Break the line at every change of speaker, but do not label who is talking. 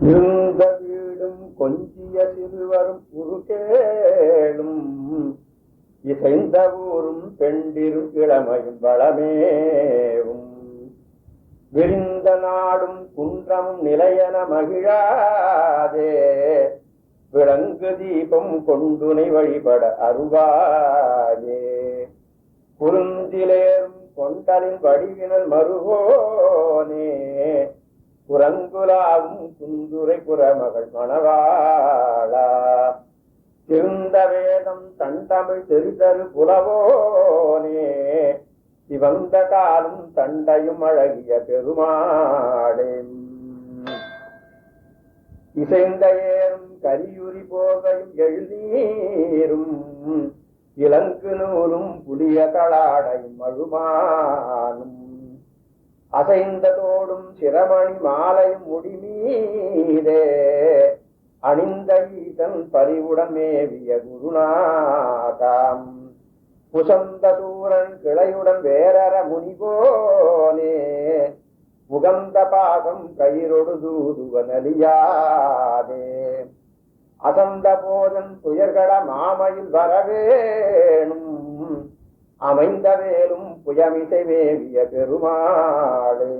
இருந்த வீடும் கொஞ்சிய சிறுவரும் உருகேளும் இசைந்த ஊரும் பெண்டிரும் இளமையும் வளமேவும் விரிந்த நாடும் குன்றமும் நிலையன மகிழாதே விளங்கு தீபம் கொண்டுனை வழிபட அருவாயே குறுந்திலேறும் கொண்டலின் வடிவினல் மருகோனே குரங்குலாவும் குந்துரை குரமகள் மணவாளா திருந்த வேதம் தண்டமிழ் தெரிதரு புலவோனே சிவந்த காலும் தண்டையும் அழகிய பெருமாளே இசைந்த ஏறும் கரியுரி போகையும் எழுநீரும் இலங்கு நூலும் புளிய தளாடையும் மழுமானும் அசைந்ததோடும் சிரமணி மாலையும் முடிமீதே அணிந்த ஈசன் பரிவுடன் மேவிய குருநாதாம் புசந்த சூரன் கிளையுடன் வேரற முனிபோனே முகந்த பாகம் கயிறொடு தூதுவ நலியாதே அசந்த போதன் துயர்கட மாமையில் வரவேணும் அமைந்த வேலும் புயமிசை மேவிய பெருமாளே